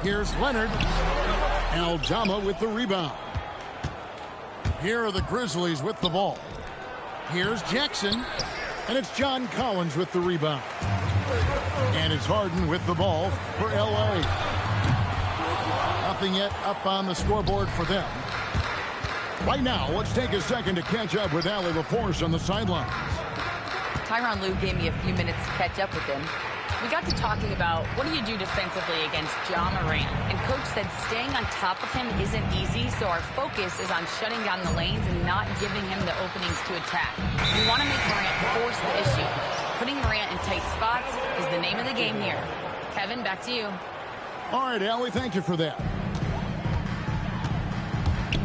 Here's Leonard. Aldama with the rebound. Here are the Grizzlies with the ball. Here's Jackson. And it's John Collins with the rebound. And it's Harden with the ball for L.A. Nothing yet up on the scoreboard for them. Right now, let's take a second to catch up with Allie LaForce on the sidelines. Tyronn Lue gave me a few minutes to catch up with him. We got to talking about what do you do defensively against Ja Morant, and Coach said staying on top of him isn't easy, so our focus is on shutting down the lanes and not giving him the openings to attack. We want to make Morant force the issue. Putting Morant in tight spots is the name of the game here. Kevin, back to you. All right, Allie, thank you for that.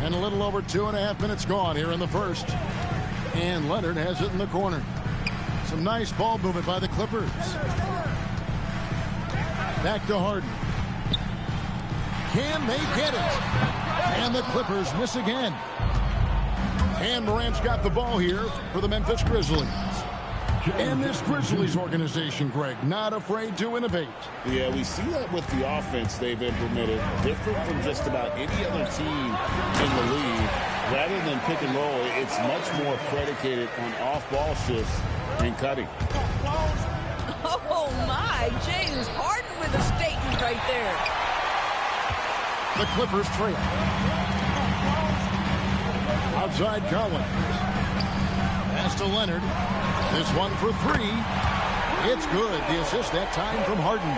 And a little over 2.5 minutes gone here in the first. And Leonard has it in the corner. Some nice ball movement by the Clippers. Back to Harden. Can they get it? And the Clippers miss again. And Morant's got the ball here for the Memphis Grizzlies. And this Grizzlies organization, Greg, not afraid to innovate. Yeah, we see that with the offense they've implemented. Different from just about any other team in the league. Rather than pick and roll, it's much more predicated on off-ball shifts and cutting. Oh, my. James Harden with a statement right there. The Clippers trail. Outside Collins. Pass to Leonard. This one for three. It's good. The assist that time from Harden.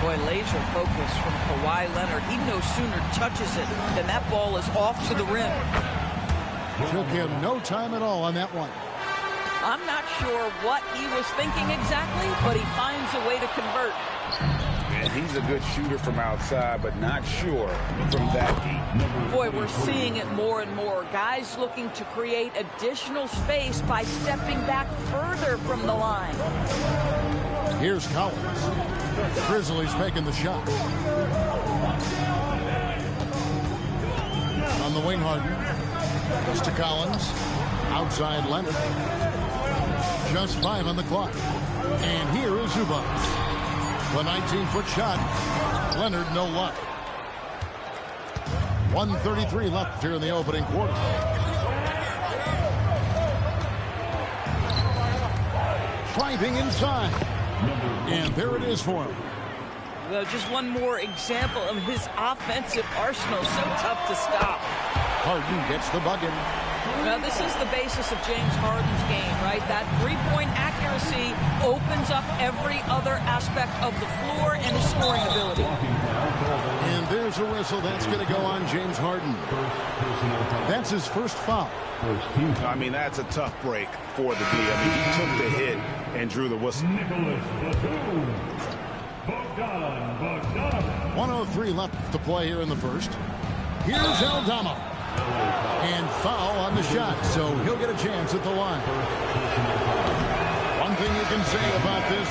Boy, laser focus from Kawhi Leonard. He no sooner touches it than that ball is off to the rim. Took him no time at all on that one. I'm not sure what he was thinking exactly, but he finds a way to convert. And he's a good shooter from outside, but not sure from that deep. Boy, we're seeing it more and more. Guys looking to create additional space by stepping back further from the line. Here's Collins. Grizzlies making the shot. On the wing, Harden. Goes to Collins. Outside Leonard. Just 5 on the clock. And here is Zubac. The 19-foot shot. Leonard, no luck. 1:33 left here in the opening quarter. Driving inside. And there it is for him. Well, just one more example of his offensive arsenal. So tough to stop. Harden gets the bucket. Now, this is the basis of James Harden's game, right? That three-point accuracy opens up every other aspect of the floor and his scoring ability. And there's a whistle. That's going to go on James Harden. That's his first foul. I mean, that's a tough break for the D. I mean, he took the hit and drew the whistle. 1:03 left to play here in the first. Here's Aldama. And foul on the shot, so he'll get a chance at the line. One thing you can say about this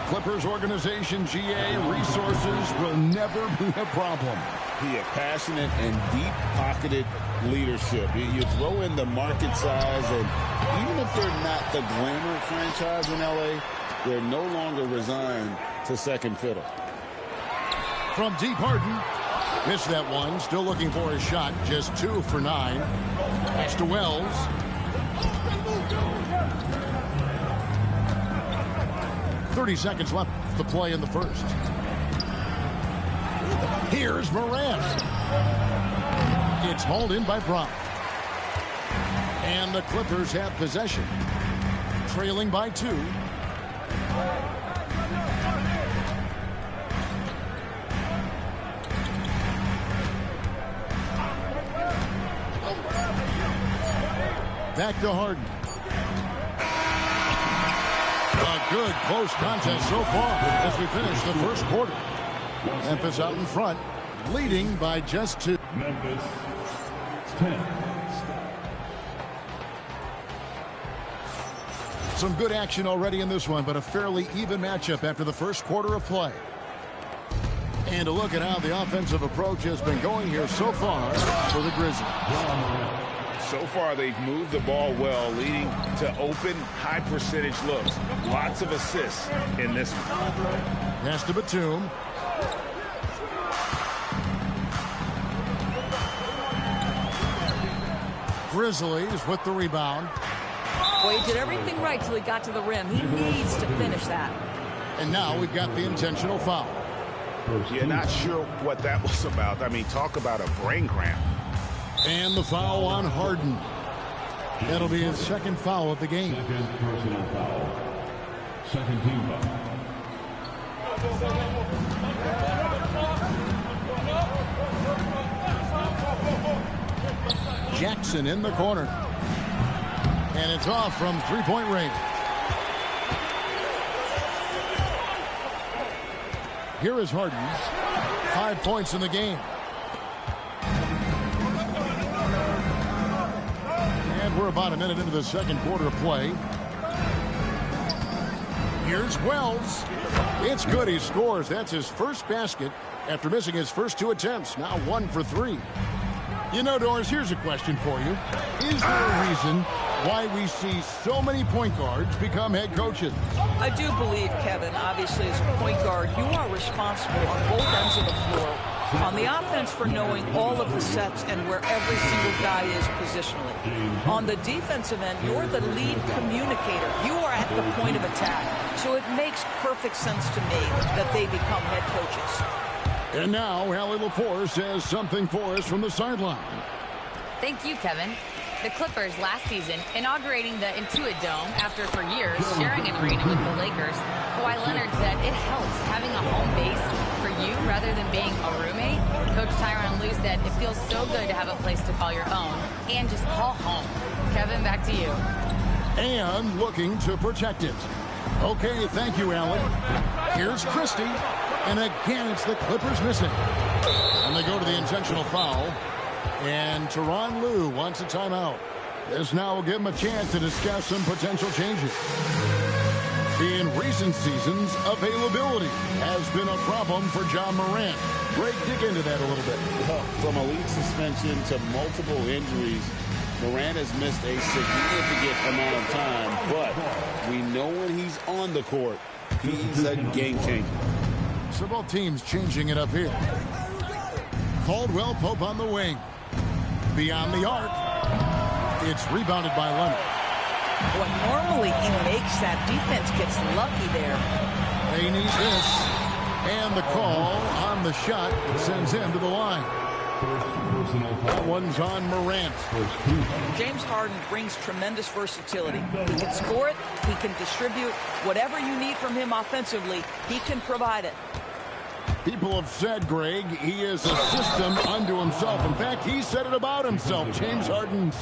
Clippers organization, GA, resources will never be a problem. He had passionate and deep-pocketed leadership. You throw in the market size, and even if they're not the glamour franchise in L.A., they're no longer resigned to second fiddle. From deep, Harden. Missed that one. Still looking for his shot. Just 2 for 9. Pass to Wells. .30 seconds left to play in the first. Here's Morant. It's hauled in by Brown. And the Clippers have possession. Trailing by 2. Back to Harden. A good close contest so far as we finish the first quarter. Memphis out in front, leading by just 2. Memphis 10. Some good action already in this one, but a fairly even matchup after the first quarter of play. And a look at how the offensive approach has been going here so far for the Grizzlies. So far, they've moved the ball well, leading to open, high-percentage looks. Lots of assists in this one. Pass to Batum. Grizzlies with the rebound. Well, he did everything right till he got to the rim. He needs to finish that. And now we've got the intentional foul. You're not sure what that was about. I mean, talk about a brain cramp. And the foul on Harden. That'll be his second foul of the game. Second personal foul. Second team foul. Jackson in the corner. And it's off from three-point range. Here is Harden. 5 points in the game. And we're about a minute into the second quarter of play. Here's Wells. It's good. He scores. That's his first basket after missing his first 2 attempts. Now 1 for 3. You know, Doris, here's a question for you. Is there a reason why we see so many point guards become head coaches? I do believe, Kevin, obviously as a point guard, you are responsible on both ends of the floor. On the offense for knowing all of the sets and where every single guy is positionally. On the defensive end, you're the lead communicator. You are at the point of attack. So it makes perfect sense to me that they become head coaches. And now, Allie LaForce says something for us from the sideline. Thank you, Kevin. The Clippers last season inaugurating the Intuit Dome after for years sharing an arena with the Lakers. Kawhi Leonard said it helps having a home base for you rather than being a roommate. Coach Tyronn Lue said it feels so good to have a place to call your own and just call home. Kevin, back to you. And looking to protect it. Okay, thank you, Allie. Here's Christie. And again, it's the Clippers missing. And they go to the intentional foul. And Tyronn Lue wants a timeout. This now will give him a chance to discuss some potential changes. In recent seasons, availability has been a problem for John Morant. Greg, dig into that a little bit. Well, from a league suspension to multiple injuries, Morant has missed a significant amount of time. But we know when he's on the court, he's a game changer. So both teams changing it up here. Caldwell Pope on the wing. Beyond the arc. It's rebounded by Leonard. Well, normally he makes that. Defense gets lucky there. They need this. And the call on the shot that sends him to the line. That one's on Morant. James Harden brings tremendous versatility. He can score it. He can distribute. Whatever you need from him offensively, he can provide it. People have said, Greg, he is a system unto himself. In fact, he said it about himself. James Harden's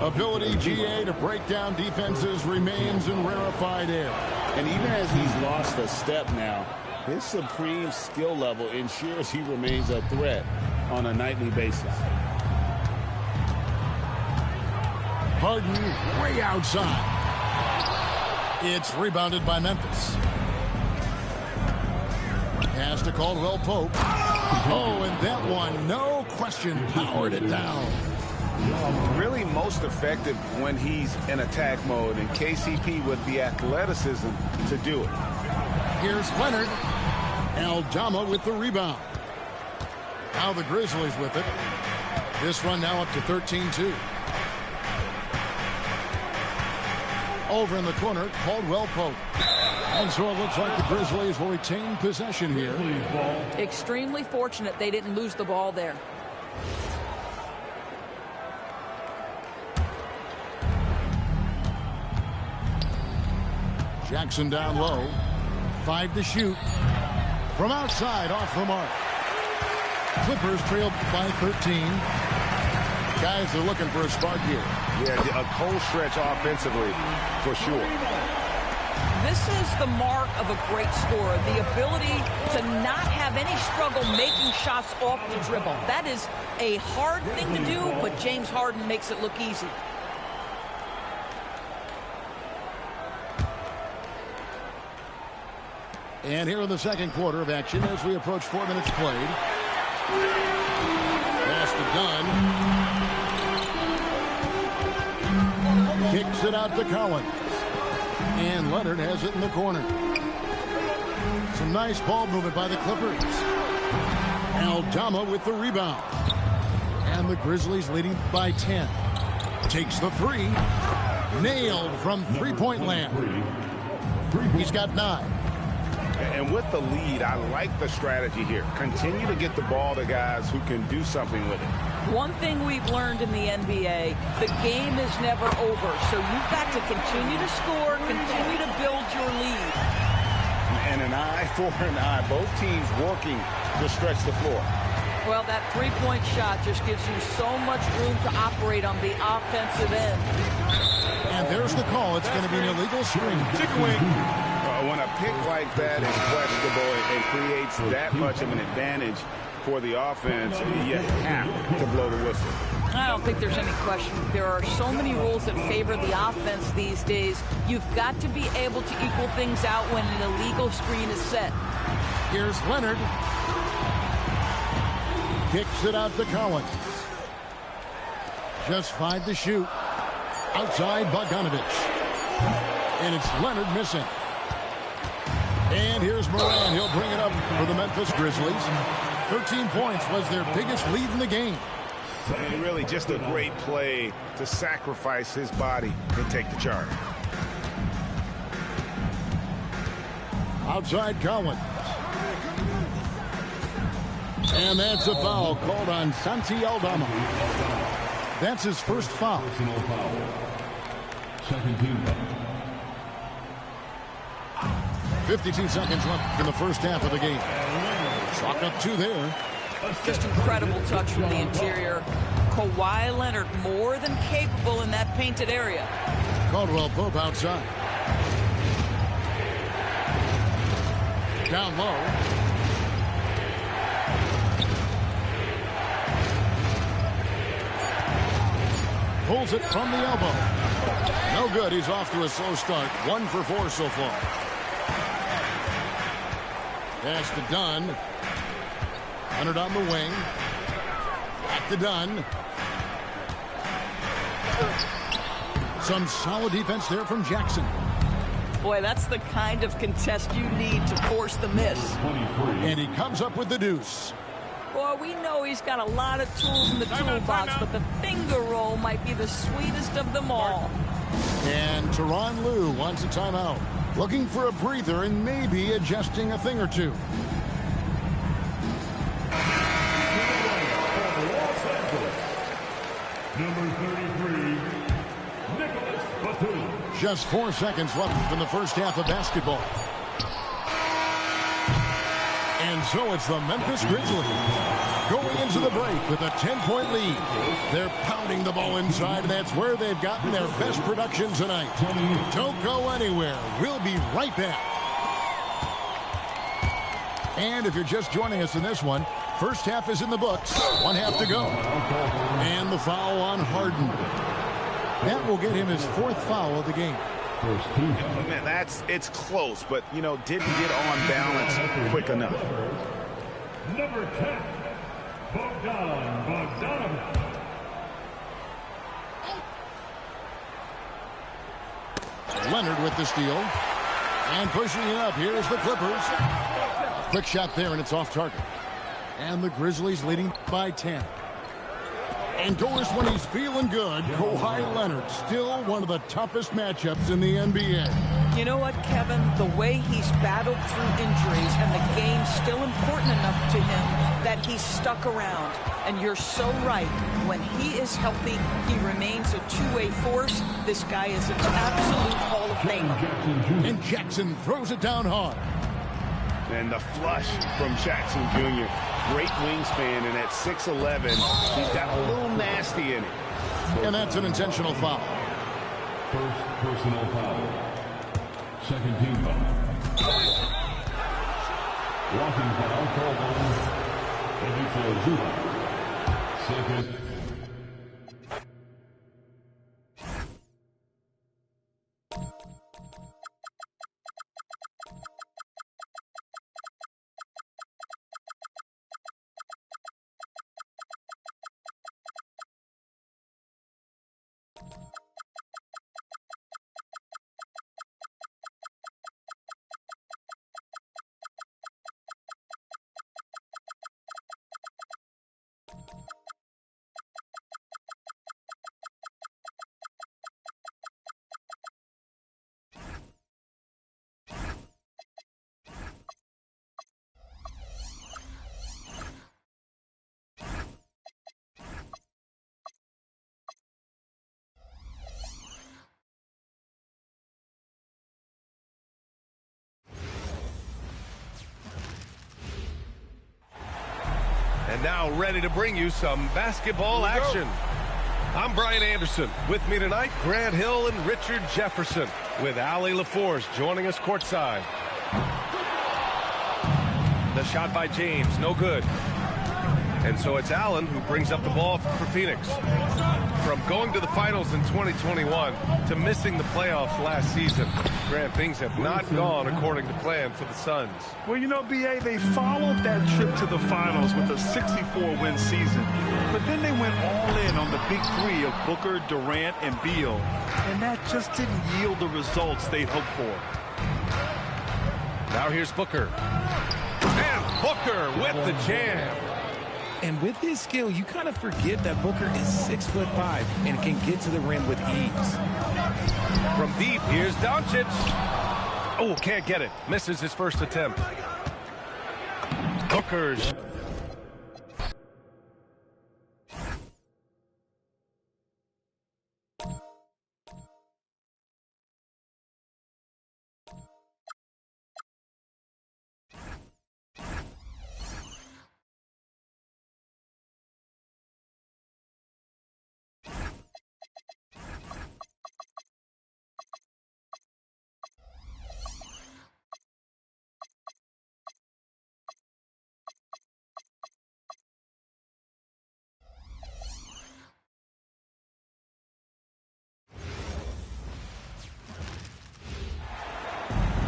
ability, GA, to break down defenses remains in rarefied air. And even as he's lost a step now, his supreme skill level ensures he remains a threat on a nightly basis. Harden way outside. It's rebounded by Memphis. Pass to Caldwell Pope. Oh, and that one, no question, powered it down. Really most effective when he's in attack mode, and KCP with the athleticism to do it. Here's Leonard. Aldama with the rebound. Now the Grizzlies with it. This run now up to 13-2. Over in the corner, Caldwell Pope. And so it looks like the Grizzlies will retain possession here. Extremely fortunate they didn't lose the ball there. Jackson down low. 5 to shoot. From outside, off the mark. Clippers trailed by 13. Guys are looking for a spark here. Yeah, a cold stretch offensively, for sure. This is the mark of a great scorer, the ability to not have any struggle making shots off the dribble. That is a hard thing to do, but James Harden makes it look easy. And here in the second quarter of action as we approach 4 minutes played. Pass to Dunn. Kicks it out to Collins. And Leonard has it in the corner. Some nice ball movement by the Clippers. Aldama with the rebound. And the Grizzlies leading by 10. Takes the three. Nailed from three-point land. He's got 9. And with the lead, I like the strategy here. Continue to get the ball to guys who can do something with it. One thing we've learned in the NBA, the game is never over. So you've got to continue to score, continue to build your lead. And an eye for an eye. Both teams working to stretch the floor. Well, that three-point shot just gives you so much room to operate on the offensive end. And there's the call. It's going to be an illegal screen. Chicken wing. When a pick like that is questionable and creates that much of an advantage for the offense, you have to blow the whistle. I don't think there's any question. There are so many rules that favor the offense these days. You've got to be able to equal things out when an illegal screen is set. Here's Leonard. Kicks it out to Collins. Just 5 to shoot. Outside Bogdanovich. And it's Leonard missing. And here's Moran. He'll bring it up for the Memphis Grizzlies. 13 points was their biggest lead in the game. And really just a great play to sacrifice his body and take the charge. Outside Collins. And that's a foul called on Santi Aldama. That's his first foul. Personal foul. Second team foul. 52 seconds left in the first half of the game. Chalk up 2 there. Just incredible touch from the interior. Kawhi Leonard more than capable in that painted area. Caldwell Pope outside. Down low. Pulls it from the elbow. No good. He's off to a slow start. 1 for 4 so far. Pass to Dunn. Leonard on the wing. Back to Dunn. Some solid defense there from Jackson. Boy, that's the kind of contest you need to force the miss. And he comes up with the deuce. Boy, we know he's got a lot of tools in the toolbox, but the finger roll might be the sweetest of them all. And Tyronn Lue wants a timeout. Looking for a breather and maybe adjusting a thing or two. Number 33, Nicholas Batum. Just 4 seconds left in the first half of basketball. And so it's the Memphis Grizzlies going into the break with a 10-point lead. They're pounding the ball inside, and that's where they've gotten their best production tonight. Don't go anywhere. We'll be right back. And if you're just joining us in this one, first half is in the books. 1 half to go. And the foul on Harden. That will get him his 4th foul of the game. Man, it's close, but, you know, didn't get on balance quick enough. Number 10, Bogdanovich. Leonard with the steal. And pushing it up. Here's the Clippers. Quick shot there, and it's off target. And the Grizzlies leading by 10. And goes when he's feeling good. Kawhi Leonard, still one of the toughest matchups in the NBA. You know what, Kevin? The way he's battled through injuries and the game's still important enough to him that he's stuck around. And you're so right. When he is healthy, he remains a two-way force. This guy is an absolute Hall of Famer. And Jackson throws it down hard. And the flush from Jackson Jr. Great wingspan, and at 6'11", he's got a little nasty in it. And that's an intentional foul. First personal foul. Second team foul. Walking foul called on Eddie Zubac. Second. And now ready to bring you some basketball action. I'm Brian Anderson. With me tonight, Grant Hill and Richard Jefferson, with Allie LaForce joining us courtside. The shot by James, no good. And so it's Allen who brings up the ball for Phoenix. From going to the finals in 2021 to missing the playoffs last season, Grant, things have not gone according to plan for the Suns. Well, you know, B.A., they followed that trip to the finals with a 64-win season. But then they went all in on the big three of Booker, Durant, and Beal. And that just didn't yield the results they'd hoped for. Now here's Booker. And Booker with the jam. And with his skill, you kind of forget that Booker is 6'5" and can get to the rim with ease. From deep, here's Doncic. Oh, can't get it. Misses his first attempt. Booker's.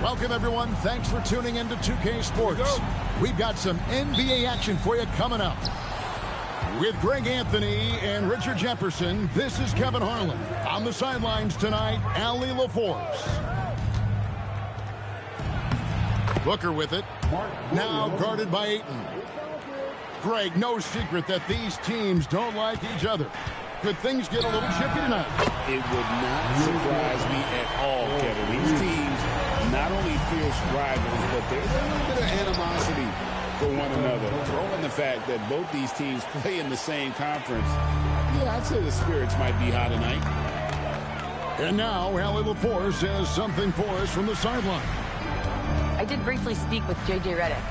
Welcome, everyone. Thanks for tuning into 2K Sports. We've got some NBA action for you coming up. With Greg Anthony and Richard Jefferson, this is Kevin Harlan. On the sidelines tonight, Allie LaForce. Booker with it. Now guarded by Ayton. Greg, no secret that these teams don't like each other. Could things get a little chippy tonight? It would not surprise me at all, Kevin. These teams, not only fierce rivals, but there's a little bit of animosity for one another. Throw in the fact that both these teams play in the same conference. Yeah, I'd say the spirits might be high tonight. And now, Allie LaForce has something for us from the sideline. I did briefly speak with J.J. Redick.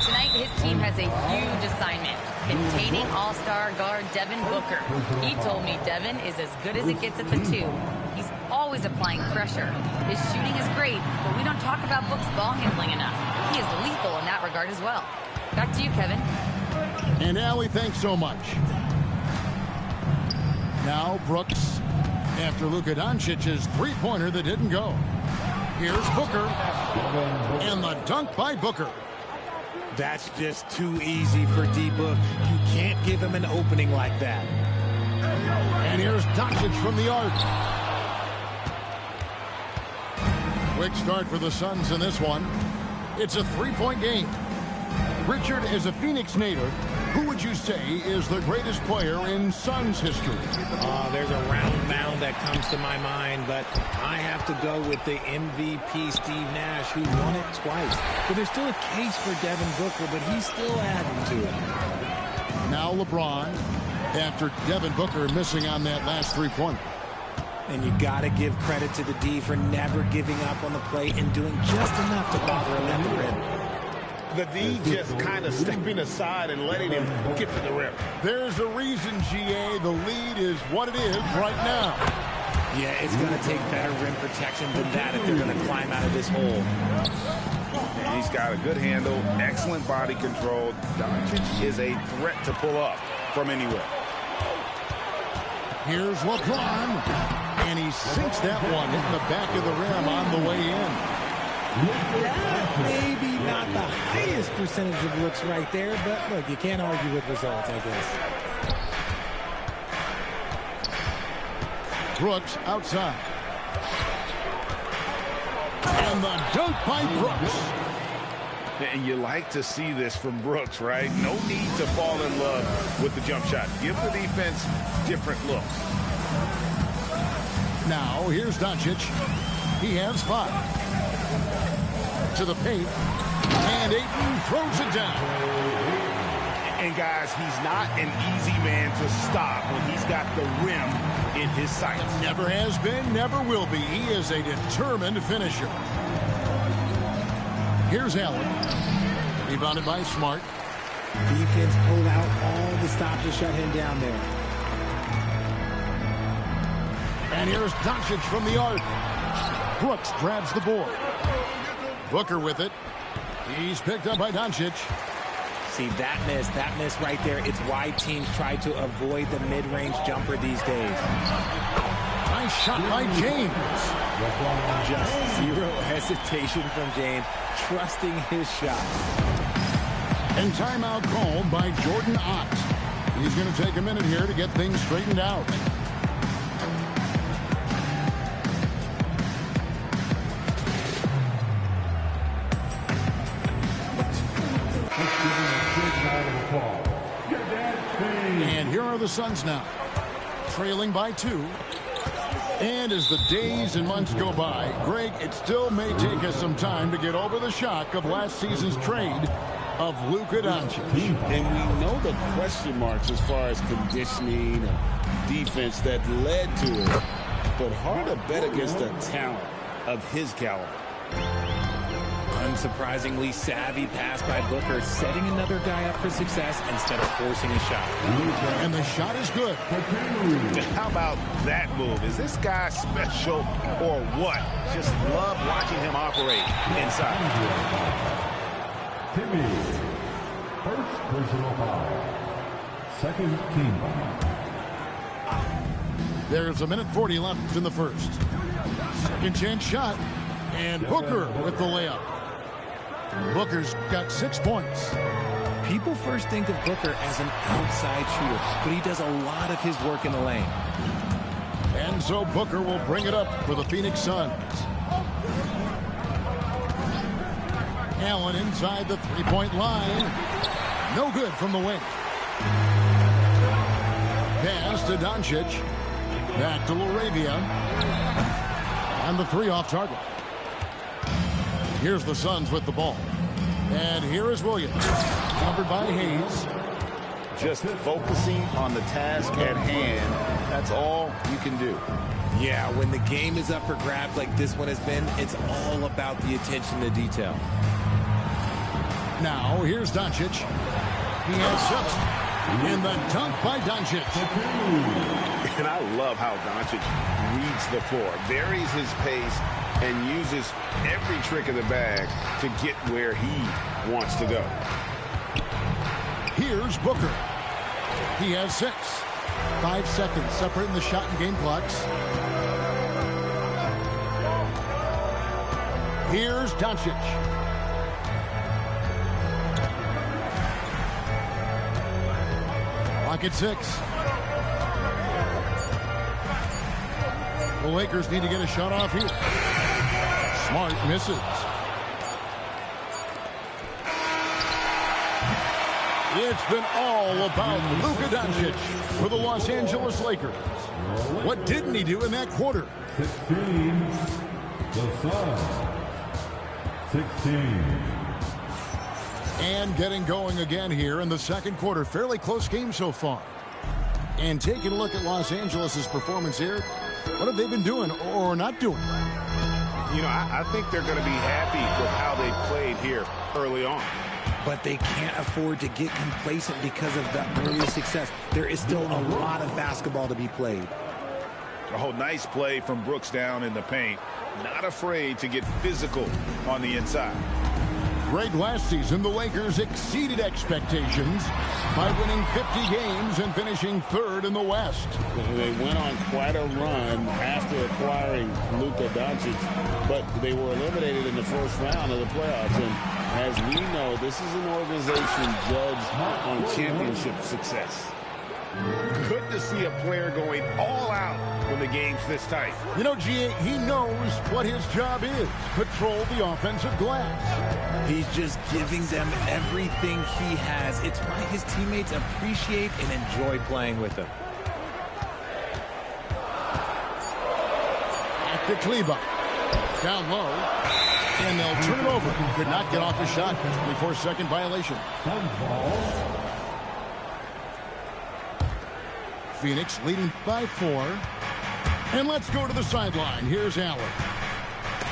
Tonight, his team has a huge assignment, containing all-star guard Devin Booker. He told me Devin is as good as it gets at the 2. He's always applying pressure. His shooting is great, but we don't talk about Book's ball handling enough. He is lethal in that regard as well. Back to you, Kevin. And Allie, thanks so much. Now Brooks, after Luka Doncic's three-pointer that didn't go. Here's Booker, and the dunk by Booker. That's just too easy for D-Book. You can't give him an opening like that. And here's Doncic from the arc. Quick start for the Suns in this one. It's a three-point game. Richard, as a Phoenix native, who would you say is the greatest player in Suns history? There's a round mound that comes to my mind, but I have to go with the MVP Steve Nash, who won it twice. But there's still a case for Devin Booker, but he's still adding to it. Now LeBron, after Devin Booker missing on that last three-pointer. And you got to give credit to the D for never giving up on the plate and doing just enough to bother him at the rim. The D just kind of stepping aside and letting him get to the rim. There's a reason, GA, the lead is what it is right now. Yeah, it's going to take better rim protection than that if they're going to climb out of this hole. And he's got a good handle, excellent body control. Doncic is a threat to pull up from anywhere. Here's LeBron, and he sinks that one in the back of the rim on the way in. Maybe not the highest percentage of looks right there, but look, you can't argue with results, I guess. Brooks outside. And the dunk by Brooks. And you like to see this from Brooks, right? No need to fall in love with the jump shot. Give the defense different looks. Now, here's Doncic. He has 5. To the paint, and Ayton throws it down. And guys, he's not an easy man to stop when he's got the rim in his sights. Never has been, never will be. He is a determined finisher. Here's Allen. Rebounded by Smart. Defense pulled out all the stops to shut him down there. And here's Doncic from the arc. Brooks grabs the board. Booker with it. He's picked up by Doncic. See, that miss right there, it's why teams try to avoid the mid-range jumper these days. Nice shot by James. Just zero hesitation from James, trusting his shot. And timeout called by Jordan Ott. He's going to take a minute here to get things straightened out. And here are the Suns now, trailing by 2. And as the days and months go by, Greg, it still may take us some time to get over the shock of last season's trade of Luka Doncic. And we know the question marks as far as conditioning and defense that led to it. But hard to bet against a talent of his caliber. Unsurprisingly savvy pass by Booker, setting another guy up for success instead of forcing a shot. And the shot is good. How about that move? Is this guy special or what? Just love watching him operate inside. Timmy, first personal foul. Second team foul. There's 1:40 left in the first. Second chance shot. And Booker with the layup. Booker's got 6 points. People first think of Booker as an outside shooter, but he does a lot of his work in the lane. And so Booker will bring it up for the Phoenix Suns. Allen inside the three-point line. No good from the wing. Pass to Doncic. Back to LaRavia. And the three off target. Here's the Suns with the ball. And here is Williams. Covered by Hayes. Just focusing on the task at hand. That's all you can do. Yeah, when the game is up for grabs like this one has been, it's all about the attention to detail. Now, here's Doncic. He has 7. And the dunk by Doncic. And I love how Doncic reads the floor, varies his pace, and uses every trick of the bag to get where he wants to go. Here's Booker. He has 6. 5 seconds separating the shot and game clocks. Here's Doncic. Clock at 6. The Lakers need to get a shot off here. Smart misses. It's been all about Luka Doncic for the Los Angeles Lakers. What didn't he do in that quarter? 16, the Suns. 16. And getting going again here in the second quarter. Fairly close game so far. And taking a look at Los Angeles' performance here. What have they been doing or not doing? You know, I think they're going to be happy with how they played here early on. But they can't afford to get complacent because of the early success. There is still a lot of basketball to be played. Oh, nice play from Brooks down in the paint. Not afraid to get physical on the inside. Greg, last season, the Lakers exceeded expectations by winning 50 games and finishing 3rd in the West. They went on quite a run after acquiring Luka Doncic, but they were eliminated in the first round of the playoffs. And as we know, this is an organization judged on championship success. Good to see a player going all out when the game's this tight. You know, G.A., he knows what his job is. Control the offensive glass. He's just giving them everything he has. It's why his teammates appreciate and enjoy playing with him. Back to Kleba. Down low. And they'll turn it over. Could not get off the shot. 24-second violation. Phoenix leading by 4. And let's go to the sideline. Here's Allen.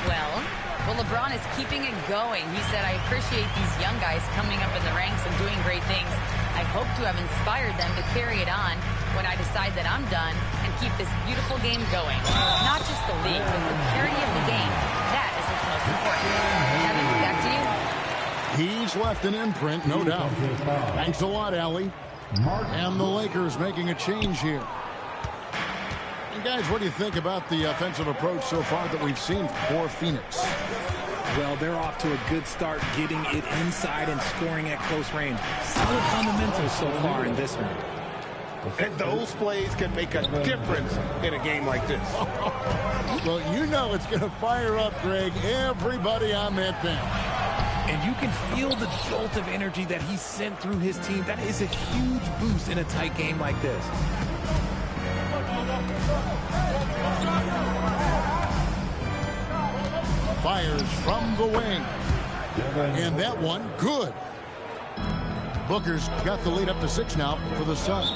Well, Well, LeBron is keeping it going. He said, I appreciate these young guys coming up in the ranks and doing great things. I hope to have inspired them to carry it on when I decide that I'm done and keep this beautiful game going. Not just the league, but the purity of the game. That is what's most important. Kevin, back to you. He's left an imprint, no doubt. Thanks a lot, Allie. And the Lakers making a change here. And guys, what do you think about the offensive approach so far that we've seen for Phoenix? Well, they're off to a good start getting it inside and scoring at close range. Solid fundamentals so far in this one. And those plays can make a difference in a game like this. Well, you know it's going to fire up, Greg, everybody on that bench. And you can feel the jolt of energy that he sent through his team. That is a huge boost in a tight game like this. Fires from the wing. And that one, good. Booker's got the lead up to 6 now for the Suns.